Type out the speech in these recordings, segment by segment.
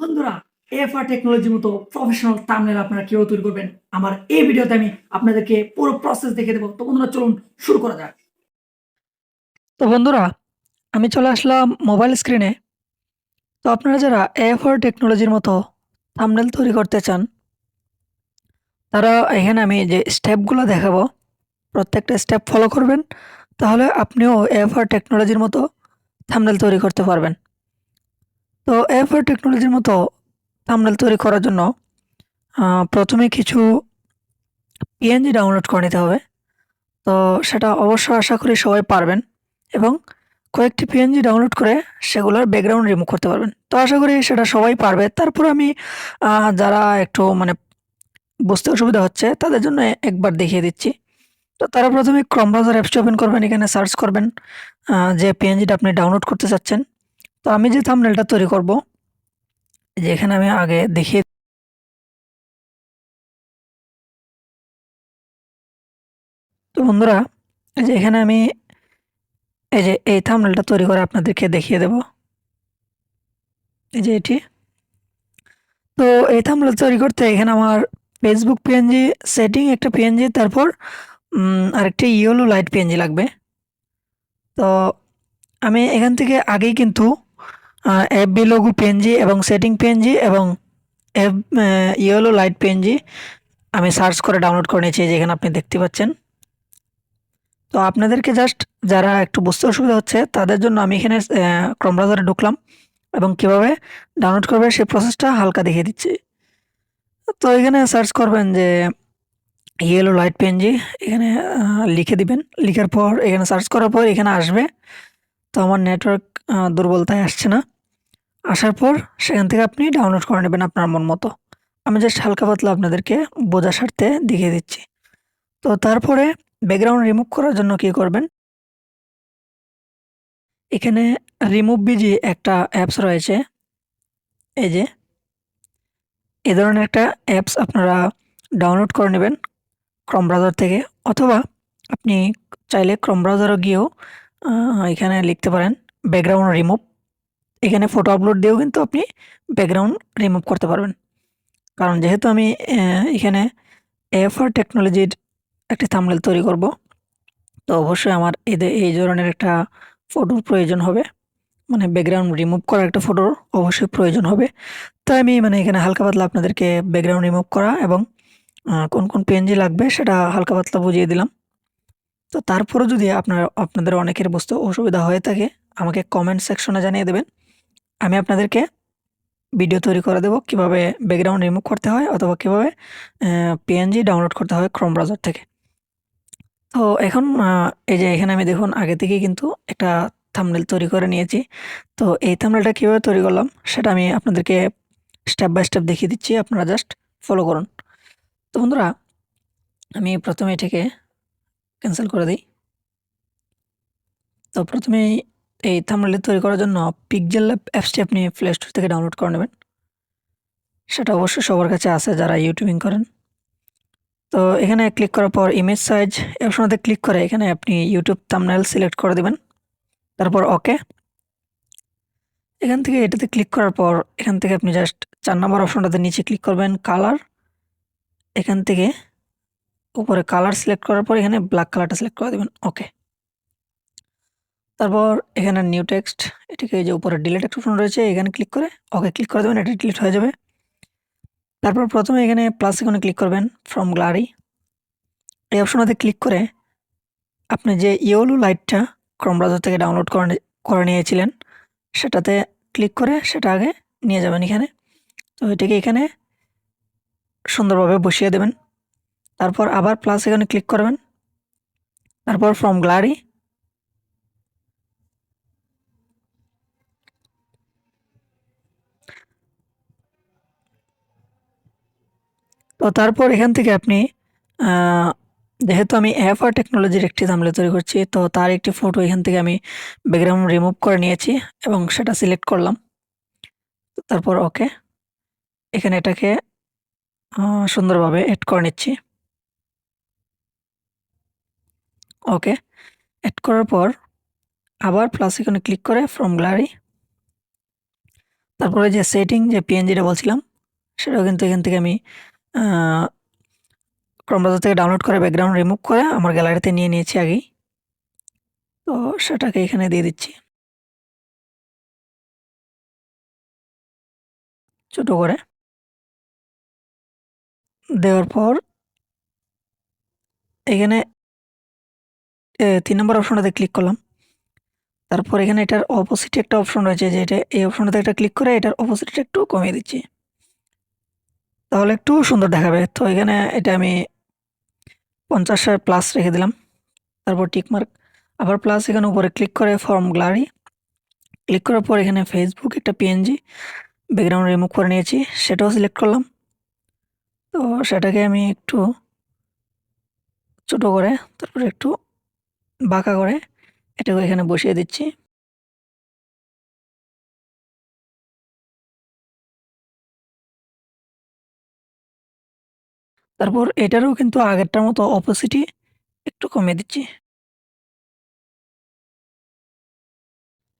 বন্ধুরা, AFR টেকনোলজির মতো প্রফেশনাল থাম্বনেল আপনারা কিভাবে তৈরি করবেন আমার এই ভিডিওতে আমি আপনাদেরকে পুরো প্রসেস দেখিয়ে দেবো। তো বন্ধুরা, চলুন শুরু করা যাক। তো বন্ধুরা, আমি চলে আসলাম মোবাইল স্ক্রিনে। তো আপনারা যারা AFR টেকনোলজির মতো থাম্বনেল তৈরি করতে চান, তারা এখানে আমি যে স্টেপগুলো দেখাবো প্রত্যেকটা স্টেপ ফলো করবেন। তাহলে আপনিও AFR টেকনোলজির মতো থাম্বনেল তৈরি করতে পারবেন। তো AFR টেকনোলজির মতো থাম্বনেল তৈরি করার জন্য প্রথমে কিছু PNG ডাউনলোড করে নিতে হবে। তো সেটা অবশ্য আশা করি সবাই পারবেন এবং কয়েকটি PNG ডাউনলোড করে সেগুলোর ব্যাকগ্রাউন্ড রিমুভ করতে পারবেন। তো আশা করি সেটা সবাই পারবে। তারপর আমি যারা একটু বুঝতে অসুবিধা হচ্ছে তাদের জন্য একবার দেখিয়ে দিচ্ছি। তো তারা প্রথমে ক্রোম ব্রাউজার অ্যাপসটি ওপেন করবেন। এখানে সার্চ করবেন যে PNGটা আপনি ডাউনলোড করতে চাচ্ছেন। তো আমি যে থাম্বনেলটা তৈরি করব, যে এখানে আমি আগে দেখিয়ে। তো বন্ধুরা, এই যে এখানে আমি এই যে এই থাম্বনেলটা তৈরি করে আপনাদেরকে দেখিয়ে দেব। এই যে এটি। তো এই থাম্বনেল তৈরি করতে এখানে আমার ফেসবুক পিএনজি, সেটিং একটা পিএনজি, তারপর আরেকটা ইয়েলো লাইট পিএনজি লাগবে। তো আমি এখান থেকে আগেই কিন্তু এফবি লোগো পিএনজি এবং সেটিং পিএনজি এবং এফ ইয়েলো লাইট পিএনজি আমি সার্চ করে ডাউনলোড করে নিয়েছি, যেখানে আপনি দেখতে পাচ্ছেন। তো আপনাদেরকে জাস্ট যারা একটু বুঝতে অসুবিধা হচ্ছে তাদের জন্য আমি এখানে ক্রোম ব্রাউজারে ঢুকলাম এবং কিভাবে ডাউনলোড করবে সেই প্রসেসটা হালকা দেখিয়ে দিচ্ছি। তো এখানে সার্চ করবেন যে ইয়েলো লাইট পিএনজি, এখানে লিখে দিবেন। লিখার পর এখানে সার্চ করার পর এখানে আসবে। তো আমার নেটওয়ার্ক দুর্বলতায় আসছে না। আসার পর সেখান থেকে আপনি ডাউনলোড করে নেবেন আপনার মন মতো। আমি জাস্ট হালকা পাতলা আপনাদেরকে বোঝার স্বার্থে দেখিয়ে দিচ্ছি। তো তারপরে ব্যাকগ্রাউন্ড রিমুভ করার জন্য কি করবেন, এখানে রিমুভ বিজি একটা অ্যাপস রয়েছে। এই যে এই ধরনের একটা অ্যাপস আপনারা ডাউনলোড করে নেবেন ক্রোম ব্রাউজার থেকে, অথবা আপনি চাইলে ক্রোম ব্রাউজারে গিয়েও এখানে লিখতে পারেন ব্যাকগ্রাউন্ড রিমুভ। এখানে ফটো আপলোড দিয়েও কিন্তু আপনি ব্যাকগ্রাউন্ড রিমুভ করতে পারবেন। কারণ যেহেতু আমি এখানে AFR টেকনোলজির একটি থাম্বনেল তৈরি করব, তো অবশ্যই আমার এই ধরনের একটা ফটোর প্রয়োজন হবে। ব্যাকগ্রাউন্ড রিমুভ করার একটা ফটোর অবশ্যই প্রয়োজন হবে। তাই আমি এখানে হালকা পাতলা আপনাদেরকে ব্যাকগ্রাউন্ড রিমুভ করা এবং কোন কোন পিএনজি লাগবে সেটা হালকা পাতলা বুঝিয়ে দিলাম। তো তারপরেও যদি আপনাদের অনেকের বুঝতে অসুবিধা হয়ে থাকে, আমাকে কমেন্ট সেকশনে জানিয়ে দেবেন। আমি আপনাদেরকে ভিডিও তৈরি করে দেবো কিভাবে ব্যাকগ্রাউন্ড রিমুভ করতে হয়, অথবা কিভাবে পিএনজি ডাউনলোড করতে হয় ক্রোম ব্রাউজার থেকে। তো এখন এই যে এখানে আমি দেখুন আগে থেকেই কিন্তু একটা থাম্বনেল তৈরি করে নিয়েছি। তো এই থাম্বনেলটা কিভাবে তৈরি করলাম সেটা আমি আপনাদেরকে স্টেপ বাই স্টেপ দেখিয়ে দিচ্ছি। আপনারা জাস্ট ফলো করুন। তো বন্ধুরা, আমি প্রথমে এটাকে ক্যানসেল করে দিই। তো প্রথমেই এই থাম্বনেল তৈরি করার জন্য পিক্সেল অ্যাপসটি আপনি প্লে স্টোর থেকে ডাউনলোড করে নেবেন। সেটা অবশ্যই সবার কাছে আছে যারা ইউটিউবিং করেন। তো এখানে ক্লিক করার পর ইমেজ সাইজ এই অপশনটাতে ক্লিক করে এখানে আপনি ইউটিউব থাম্বনেল সিলেক্ট করে দিবেন। তারপর ওকে। এখান থেকে এটাতে ক্লিক করার পর এখান থেকে আপনি জাস্ট ৪ নম্বর অপশনটাতে নিচে ক্লিক করবেন কালার। এখান থেকে উপরে কালার সিলেক্ট করার পর এখানে ব্ল্যাক কালারটা সিলেক্ট করে দিবেন। ওকে। তারপর এখানে নিউ টেক্সট, এটাকে এই যে উপরে ডিলিট একটা অপশন রয়েছে, এখানে ক্লিক করে ওকে ক্লিক করে দেবেন। এটা ডিলিট হয়ে যাবে। তারপর প্রথমে এখানে প্লাস আইকনে ক্লিক করবেন ফ্রম গ্যালারি। এই অপশনটাতে ক্লিক করে আপনি যে ইয়েলো লাইটটা ক্রোম ব্রাউজার থেকে ডাউনলোড করে নিয়েছিলেন সেটাতে ক্লিক করে সেটা আগে নিয়ে যাবেন এখানে। তো এটাকে এখানে সুন্দরভাবে বসিয়ে দেবেন। তারপর আবার প্লাস আইকনে ক্লিক করবেন। তারপর ফ্রম গ্যালারি তো তারপর এখান থেকে আপনি যেহেতু আমি AFR টেকনোলজির একটি থাম্বনেল তৈরি করছি, তো তার একটি ফটো এখান থেকে আমি ব্যাকগ্রাউন্ড রিমুভ করে নিয়েছি এবং সেটা সিলেক্ট করলাম। তারপর ওকে। এখানে এটাকে সুন্দরভাবে এড করে নিচ্ছি। ওকে। এড করার পর আবার প্লাস আইকনে ক্লিক করে ফ্রম গ্যালারি। তারপরে যে সেটিং যে পিএনজিটা বলছিলাম সেটাও কিন্তু এখান থেকে আমি ক্রোম ব্রাউজার থেকে ডাউনলোড করে ব্যাকগ্রাউন্ড রিমুভ করে আমার গ্যালারিতে নিয়ে নিয়েছি আগেই। তো সেটাকে এখানে দিয়ে দিচ্ছি ছোট করে। দেওয়ার পর এখানে ৩ নম্বর অপশনটাতে ক্লিক করলাম। তারপর এখানে এটার অপোজিটে একটা অপশন রয়েছে যে এটা এই অপশনটাতে একটা ক্লিক করে এটার অপোজিটটা একটু কমিয়ে দিচ্ছি। তাহলে একটু সুন্দর দেখাবে। তো এখানে এটা আমি ৫০ প্লাস রেখে দিলাম। তারপর টিক মার্ক আবার প্লাস এখানে উপরে ক্লিক করে ফর্ম গ্যালারি ক্লিক করার পর এখানে ফেসবুক একটা পিএনজি ব্যাকগ্রাউন্ড রিমুভ করে নিয়েছি সেটাও সিলেক্ট করলাম। তো সেটাকে আমি একটু ছোট করে তারপরে একটু বাঁকা করে এটাকে এখানে বসিয়ে দিচ্ছি। তারপর এটারও কিন্তু আগেরটার মতো অপোজিটই একটু কমিয়ে দিচ্ছি।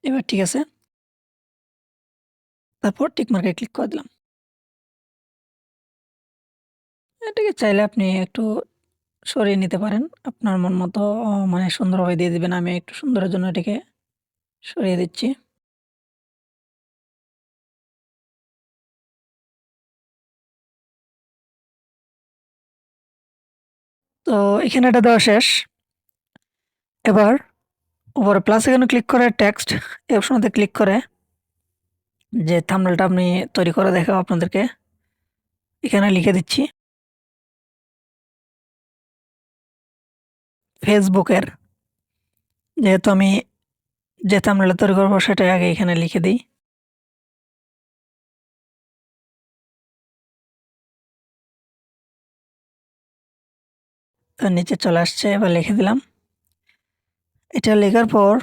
এবার ঠিক আছে। তারপর টিক মার্কে ক্লিক করে দিলাম। এটাকে চাইলে আপনি একটু সরিয়ে নিতে পারেন। আপনার মন মতো মানে সুন্দরভাবে দিয়ে দিবেন। আমি একটু সুন্দরের জন্য এটাকে সরিয়ে দিচ্ছি। তো এখানে এটা দেওয়া শেষ। এবার উপরে প্লাস এখানে ক্লিক করে টেক্সট এই অপশনটাতে ক্লিক করে যে থাম্বনেলটা আপনি তৈরি করে দেখাবো আপনাদেরকে এখানে লিখে দিচ্ছি ফেসবুকের। যেহেতু আমি যে থাম্বনেলটা তৈরি করবো সেটা আগে এখানে লিখে দিই। তো নিচে চলে আসছে এবার লিখে দিলাম। এটা লেখার পর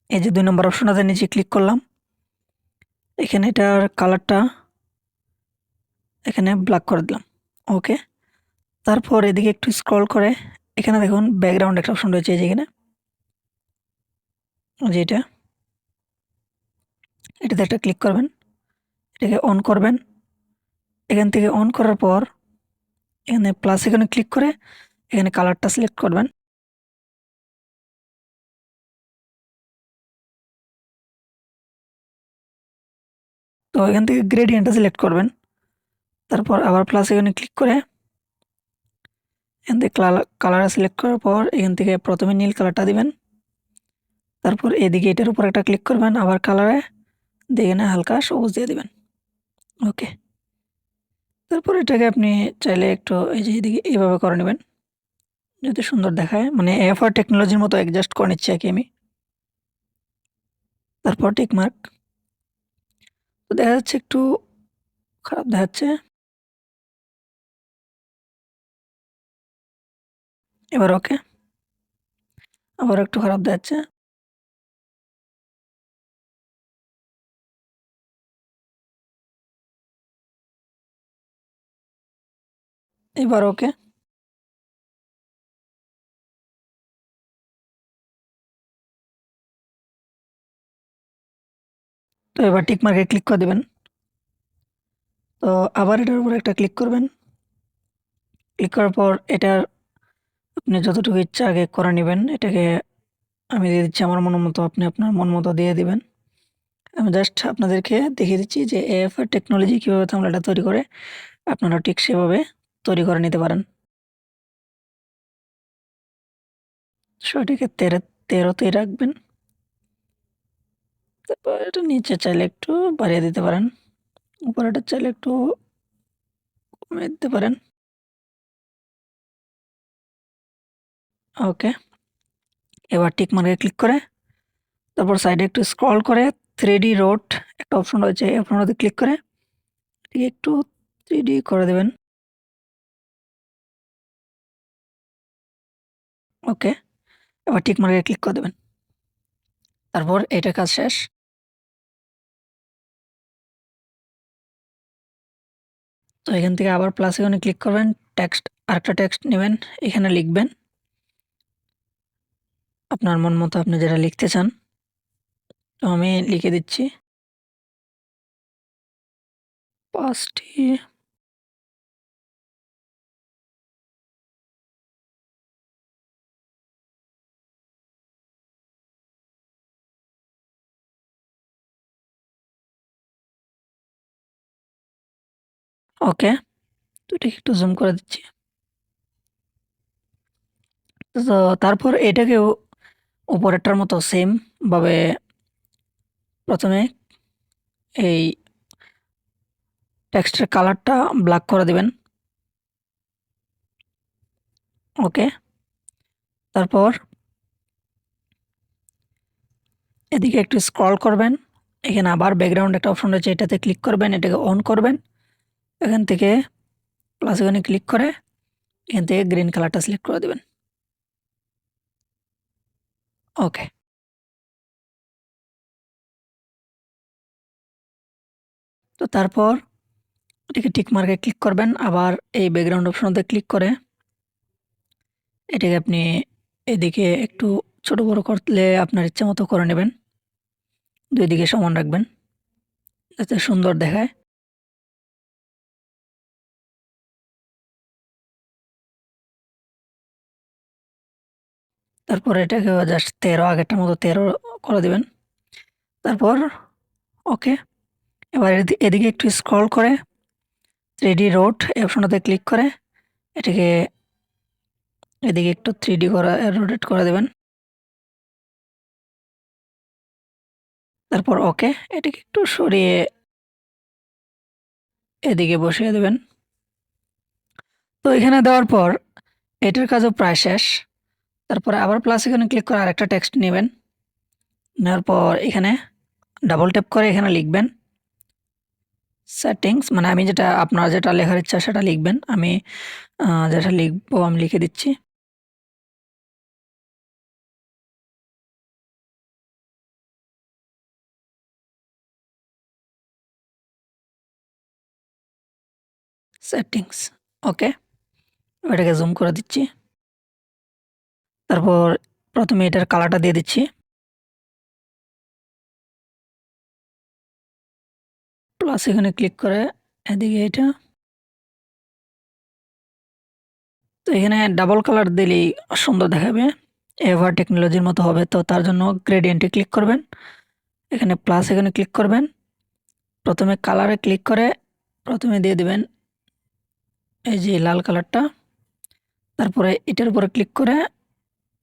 এই যে ২ নম্বর অপশনটাতে নিচে ক্লিক করলাম। এখানে এটার কালারটা এখানে ব্ল্যাক করে দিলাম। ওকে। তারপর এদিকে একটু স্ক্রল করে এখানে দেখুন ব্যাকগ্রাউন্ড একটা অপশন রয়েছে এই যে এখানে যেটা এটাতে একটা ক্লিক করবেন, এটাকে অন করবেন। এখান থেকে অন করার পর এখানে প্লাস এখানে ক্লিক করে এখানে কালারটা সিলেক্ট করবেন। তো এখান থেকে গ্রেডিয়েন্টটা সিলেক্ট করবেন। তারপর আবার প্লাস এখানে ক্লিক করে এখান থেকে কালার সিলেক্ট করার পর এখান থেকে প্রথমে নীল কালারটা দিবেন। তারপর এদিকে এটার উপর একটা ক্লিক করবেন আবার কালারে দিয়ে এখানে হালকা সবুজ দিয়ে দিবেন। ওকে। তারপর এটাকে আপনি চাইলে একটু এই যে এদিকে এভাবে করে নেবেন যাতে সুন্দর দেখায়। মানে AFR টেকনোলজির মতো অ্যাডজাস্ট করে নিচ্ছি আরকি আমি। তারপর টিক মার্ক। তো দেখা যাচ্ছে একটু খারাপ দেখাচ্ছে। এবার ওকে। আবার একটু খারাপ দেখাচ্ছে। এবার ওকে। তো এবার টিক মার্কে ক্লিক করে দিবেন। তো আবার এটার উপর একটা ক্লিক করবেন। ক্লিক করার পর এটার আপনি যতটুকু ইচ্ছা আগে করে নিবেন। এটাকে আমি দিয়ে দিচ্ছি আমার মন মতো, আপনি আপনার মন মতো দিয়ে দিবেন। আমি জাস্ট আপনাদেরকে দেখিয়ে দিচ্ছি যে AFR টেকনোলজি কীভাবে থাম্বনেলটা তৈরি করে। আপনারা ঠিক সেভাবে তৈরি করে নিতে পারেন। সো এটাকে ১৩তেই রাখবেন। তারপর এটা নিচে চাইলে একটু বাড়িয়ে দিতে পারেন। উপরেরটা চাইলে একটু কমিয়ে দিতে পারেন। ওকে। এবার টিক মার্কে ক্লিক করে তারপর সাইডে একটু স্ক্রল করে 3D রোড একটা অপশন রয়েছে এই অপশনটাতে ক্লিক করে এটিকে একটু 3D করে দেবেন। ওকে। এবার টিক মার্কে ক্লিক করে দেবেন। তারপর এটার কাজ শেষ। তো এখান থেকে আবার প্লাস আইকনে ক্লিক করবেন। আরেকটা টেক্সট নেবেন, এখানে লিখবেন আপনার মন মতো আপনি যেটা লিখতে চান। তো আমি লিখে দিচ্ছি। 5টি। ওকে, তো এটাকে একটু জুম করে দিচ্ছি। তো তারপর এটাকেও উপরেরটার মতো সেম ভাবে প্রথমে এই টেক্সটের কালারটা ব্ল্যাক করে দিবেন। ওকে, তারপর এদিকে একটু স্ক্রল করবেন। এখানে আবার ব্যাকগ্রাউন্ড একটা অপশন রয়েছে, এটাতে ক্লিক করবেন, এটাকে অন করবেন। এখান থেকে প্লাস এখানে ক্লিক করে এখান থেকে গ্রিন কালারটা সিলেক্ট করে দেবেন। ওকে, তো তারপর এটাকে টিক মার্কে ক্লিক করবেন। আবার এই ব্যাকগ্রাউন্ড অপশনতে ক্লিক করে এটাকে আপনি এদিকে একটু ছোট বড় করলে আপনার ইচ্ছা মতো করে নেবেন। দুই দিকে সমান রাখবেন যাতে সুন্দর দেখায়। তারপর এটাকে জাস্ট 13 আগেরটার মতো 13 করে দিবেন। তারপর ওকে, এবার এদিকে একটু স্ক্রল করে 3D রোড এই অপশনটাতে ক্লিক করে এটাকে এদিকে একটু 3D করা রোটেট করে দেবেন। তারপর ওকে, এটাকে একটু সরিয়ে এদিকে বসিয়ে দেবেন। তো এখানে দেওয়ার পর এটার কাজও প্রায় শেষ। তারপরে আবার প্লাস এখানে ক্লিক করে আরেকটা টেক্সট নেবেন। নেওয়ার পর এখানে ডাবল ট্যাপ করে এখানে লিখবেন সেটিংস, মানে আমি যেটা আপনার যেটা লেখার ইচ্ছা সেটা লিখবেন। আমি যেটা লিখবো আমি লিখে দিচ্ছি। সেটিংস, ওকে, এটাকে জুম করে দিচ্ছি। তারপর প্রথমে এটার কালারটা দিয়ে দিচ্ছি। প্লাস এখানে ক্লিক করে এদিকে এটা, তো এখানে ডাবল কালার দিলেই সুন্দর দেখাবে, এভার টেকনোলজির মতো হবে। তো তার জন্য গ্রেডিয়েন্টে ক্লিক করবেন, এখানে প্লাস এখানে ক্লিক করবেন, প্রথমে কালারে ক্লিক করে প্রথমে দিয়ে দিবেন এই যে লাল কালারটা। তারপরে এটার উপরে ক্লিক করে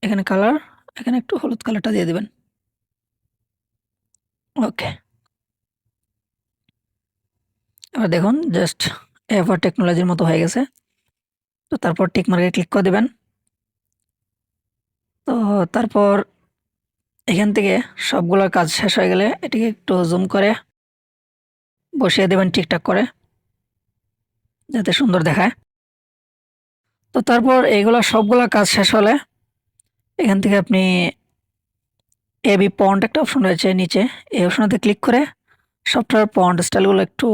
এখানে কালার, এখানে একটু হলুদ কালারটা দিয়ে দিবেন। ওকে, এবার দেখুন জাস্ট এভার টেকনোলজির মতো হয়ে গেছে। তো তারপর টিক মার্কে ক্লিক করে দিবেন। তো তারপর এখান থেকে সবগুলোর কাজ শেষ হয়ে গেলে এটিকে একটু জুম করে বসিয়ে দেবেন ঠিকঠাক করে যাতে সুন্দর দেখায়। তো তারপর এইগুলা সবগুলা কাজ শেষ হলে এখান থেকে আপনি এবি পন্ট একটা অপশন রয়েছে নিচে, এই অপশনতে ক্লিক করে সফটওয়্যার পন্ট স্টাইলগুলো একটু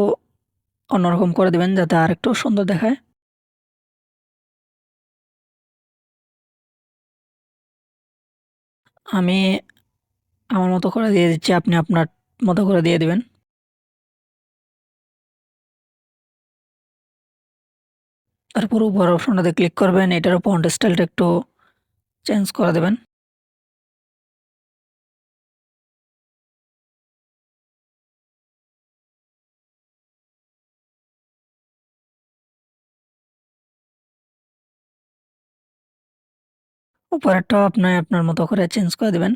অন্যরকম করে দিবেন যাতে আর একটু সুন্দর দেখায়। আমি আমার মতো করে দিয়ে দিচ্ছি, আপনি আপনার মতো করে দিয়ে দিবেন। তারপর উপর অপশনটাতে ক্লিক করবেন, এটারও পন্ট স্টাইলটা একটু চেঞ্জ করে দেবেন। উপরেরটাও আপনি আপনার মতো করে চেঞ্জ করে দিবেন।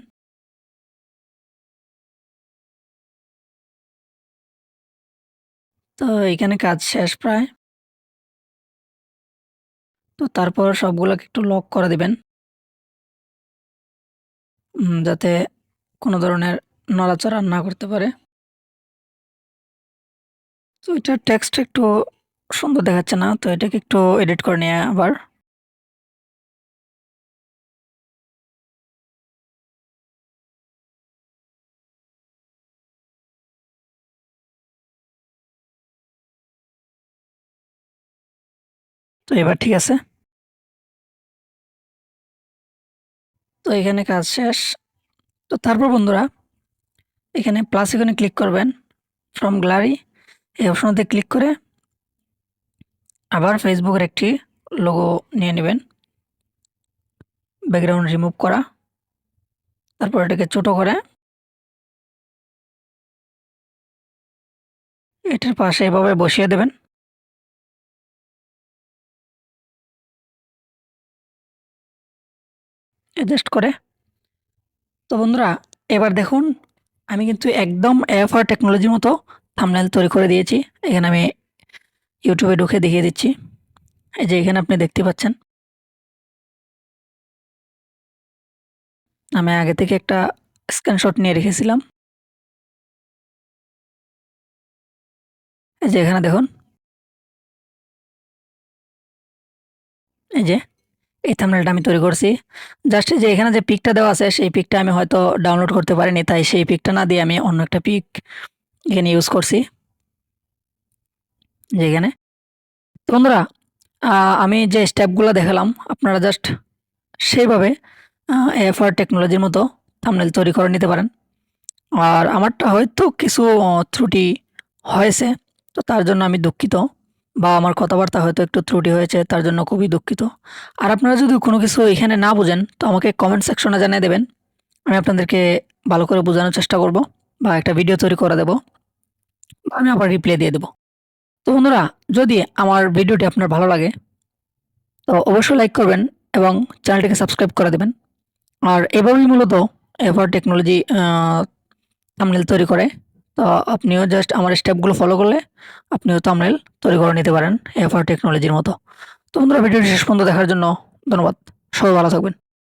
তো এখানে কাজ শেষ প্রায়। তো তারপর সবগুলোকে একটু লক করে দিবেন যাতে কোনো ধরনের নড়াচড়া না করতে পারে। তো এটার টেক্সট একটু সুন্দর দেখাচ্ছে না, তো এটাকে একটু এডিট করে নিয়ে আবার। তো এবার ঠিক আছে। তো এখানে কাজ শেষ। তো তারপর বন্ধুরা এখানে প্লাস এখানে ক্লিক করবেন ফ্রম গ্যালারি, এই অপশনতে ক্লিক করে আবার ফেসবুকের একটি লোগো নিয়ে নেবেন, ব্যাকগ্রাউন্ড রিমুভ করা, তারপর এটাকে ছোট করে এটার পাশে এভাবে বসিয়ে দেবেন। অ্যাডজাস্ট করে। তো বন্ধুরা, এবার দেখুন আমি কিন্তু একদম AFR টেকনোলজির মতো থাম্বনেল তৈরি করে দিয়েছি। এখানে আমি ইউটিউবে ঢুকে দেখিয়ে দিচ্ছি। এই যে এখানে আপনি দেখতে পাচ্ছেন আমি আগে থেকে একটা স্ক্রিনশট নিয়ে রেখেছিলাম। এই যে এখানে দেখুন, এই যে এই থাম্বনেলটা আমি তৈরি করছি। জাস্ট যে এখানে যে পিকটা দেওয়া আছে সেই পিকটা আমি হয়তো ডাউনলোড করতে পারিনি, তাই সেই পিকটা না দিয়ে আমি অন্য একটা পিক এখানে ইউজ করছি। যেখানে তো বন্ধুরা, আমি যে স্টেপগুলো দেখালাম আপনারা জাস্ট সেইভাবে AFR টেকনোলজির মতো থাম্বনেল তৈরি করে নিতে পারেন। আর আমারটা হয়তো কিছু ত্রুটি হয়েছে, তো তার জন্য আমি দুঃখিত, বা আমার কথাবার্তা হয়তো একটু ত্রুটি হয়েছে, তার জন্য খুবই দুঃখিত। আর আপনারা যদি কোনো কিছু এখানে না বোঝেন তো আমাকে কমেন্ট সেকশনে জানিয়ে দেবেন। আমি আপনাদেরকে ভালো করে বোঝানোর চেষ্টা করব, বা একটা ভিডিও তৈরি করে দেব, বা আমি আবার রিপ্লাই দিয়ে দেব। তো বন্ধুরা, যদি আমার ভিডিওটি আপনার ভালো লাগে তো অবশ্যই লাইক করবেন এবং চ্যানেলটিকে সাবস্ক্রাইব করে দেবেন। আর এভাবেই মূলত এভার টেকনোলজি থাম্বনেল তৈরি করে। তো আপনিও জাস্ট আমার স্টেপগুলো ফলো করলে আপনিও থাম্বনেল তৈরি করে নিতে পারেন এভার টেকনোলজির মতো। তো বন্ধুরা, ভিডিওটি শেষ পর্যন্ত দেখার জন্য ধন্যবাদ। সবাই ভালো থাকবেন।